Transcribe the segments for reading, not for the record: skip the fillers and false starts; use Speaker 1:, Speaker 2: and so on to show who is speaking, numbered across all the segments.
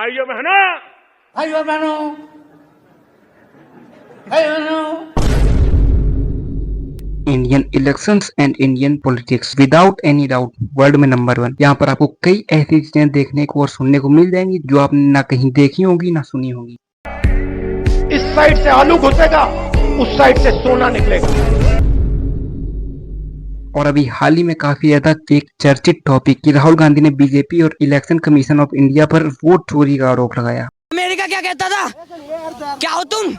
Speaker 1: भाइयों बहनों,
Speaker 2: भाइयों बहनों, भाइयों बहनों,
Speaker 3: Indian elections and Indian politics without any doubt world में नंबर 1। यहाँ पर आपको कई ऐसी चीजें देखने को और सुनने को मिल जाएंगी जो आपने ना कहीं देखी होगी ना सुनी होगी।
Speaker 1: इस साइड से आलू घुसेगा, उस साइड से सोना निकलेगा।
Speaker 3: और अभी हाल ही में काफी ज्यादा एक चर्चित टॉपिक कि राहुल गांधी ने बीजेपी और इलेक्शन कमीशन ऑफ इंडिया पर वोट चोरी का आरोप लगाया।
Speaker 4: अमेरिका क्या कहता था, क्या हो तुम,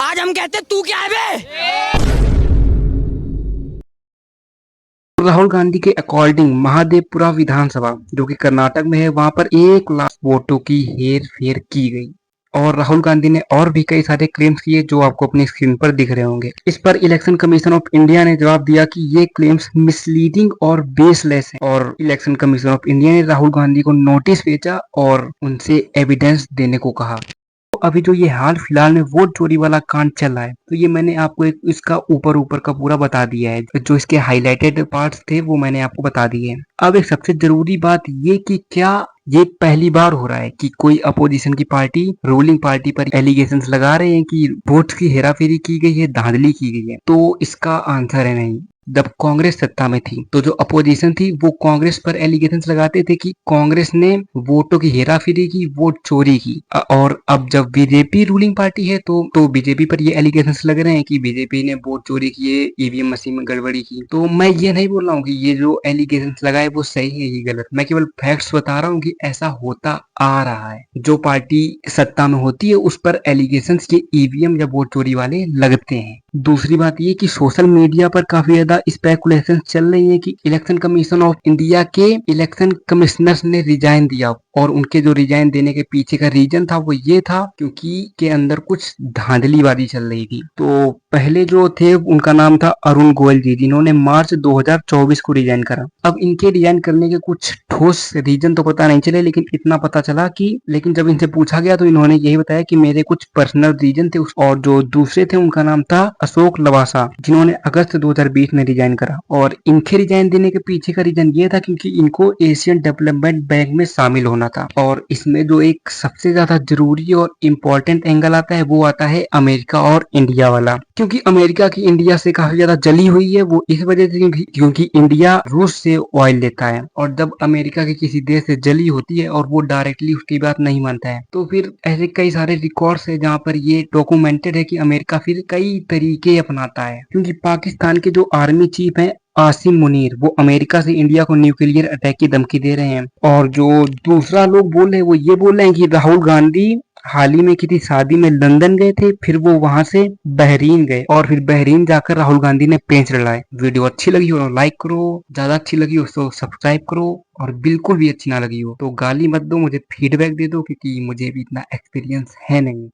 Speaker 4: आज हम कहते तू क्या है बे।
Speaker 3: राहुल गांधी के अकॉर्डिंग महादेवपुरा विधानसभा जो कि कर्नाटक में है, वहां पर 1 लाख वोटों की हेर फेर की गई। और राहुल गांधी ने और भी कई सारे क्लेम्स किए जो आपको अपनी स्क्रीन पर दिख रहे होंगे। इस पर इलेक्शन कमीशन ऑफ इंडिया ने जवाब दिया कि ये क्लेम्स मिसलीडिंग और बेसलेस हैं। और इलेक्शन कमीशन ऑफ इंडिया ने राहुल गांधी को नोटिस भेजा और उनसे एविडेंस देने को कहा। अभी जो ये हाल फिलहाल में वोट चोरी वाला कांड चल रहा है, तो ये मैंने आपको एक इसका ऊपर का पूरा बता दिया है। जो इसके हाईलाइटेड पार्ट्स थे वो मैंने आपको बता दिए हैं। अब एक सबसे जरूरी बात ये कि क्या ये पहली बार हो रहा है कि कोई अपोजिशन की पार्टी रूलिंग पार्टी पर एलिगेशंस लगा रहे हैं कि वोट की हेराफेरी की गई है, धांधली की गई है? तो इसका आंसर है नहीं। जब कांग्रेस सत्ता में थी तो जो अपोजिशन थी वो कांग्रेस पर एलिगेशंस लगाते थे कि कांग्रेस ने वोटों की हेराफेरी की, वोट चोरी की। और अब जब बीजेपी रूलिंग पार्टी है तो बीजेपी पर ये एलिगेशंस लग रहे हैं कि बीजेपी ने वोट चोरी किए, ईवीएम मशीन में गड़बड़ी की। तो मैं ये नहीं बोल रहा हूँ कि ये जो एलिगेशंस लगाए वो सही है या गलत, मैं केवल फैक्ट्स बता रहा हूँ कि ऐसा होता आ रहा है। जो पार्टी सत्ता में होती है उस पर एलिगेशंस ये ईवीएम या वोट चोरी वाले लगते हैं। दूसरी बात ये कि सोशल मीडिया पर काफी ज्यादा स्पेकुलेशन चल रही है कि इलेक्शन कमीशन ऑफ इंडिया के इलेक्शन कमिश्नर्स ने रिजाइन दिया। और उनके जो रिजाइन देने के पीछे का रीजन था वो ये था क्योंकि के अंदर कुछ धांधलीबाजी चल रही थी। तो पहले जो थे उनका नाम था अरुण गोयल जी, जिन्होंने मार्च 2024 को रिजाइन करा। अब इनके रिजाइन करने के कुछ ठोस रीजन तो पता नहीं चले, लेकिन इतना पता चला कि लेकिन जब इनसे पूछा गया तो इन्होंने यही बताया कि मेरे कुछ पर्सनल रीजन थे। और जो दूसरे थे उनका नाम था अशोक लवासा, जिन्होंने अगस्त 2020 में रिजाइन करा। और इनके रिजाइन देने के पीछे का रीजन ये था क्योंकि इनको एशियन डेवलपमेंट बैंक में शामिल होना था। और इसमें जो एक सबसे ज्यादा जरूरी और इम्पोर्टेंट एंगल आता है वो आता है अमेरिका और इंडिया वाला। क्योंकि अमेरिका की इंडिया से काफी ज्यादा जली हुई है वो इस वजह से क्योंकि इंडिया रूस से ऑयल लेता है। और जब अमेरिका की किसी देश से जली होती है और वो डायरेक्टली उसकी बात नहीं मानता है तो फिर ऐसे कई सारे रिकॉर्ड्स है जहाँ पर ये डॉक्यूमेंटेड है कि अमेरिका फिर कई तरीके अपनाता है। क्योंकि पाकिस्तान के जो आर्मी चीफ है आसिम मुनीर, वो अमेरिका से इंडिया को न्यूक्लियर अटैक की धमकी दे रहे हैं। और जो दूसरा लोग बोल रहे हैं वो ये बोल रहे हैं कि राहुल गांधी हाल ही में किसी शादी में लंदन गए थे, फिर वो वहां से बहरीन गए और फिर बहरीन जाकर राहुल गांधी ने पेंच लड़ाए। वीडियो अच्छी लगी हो तो लाइक करो, ज्यादा अच्छी लगी हो तो सब्सक्राइब करो, और बिल्कुल भी अच्छी ना लगी हो तो गाली मत दो, मुझे फीडबैक दे दो क्योंकि मुझे भी इतना एक्सपीरियंस है नहीं।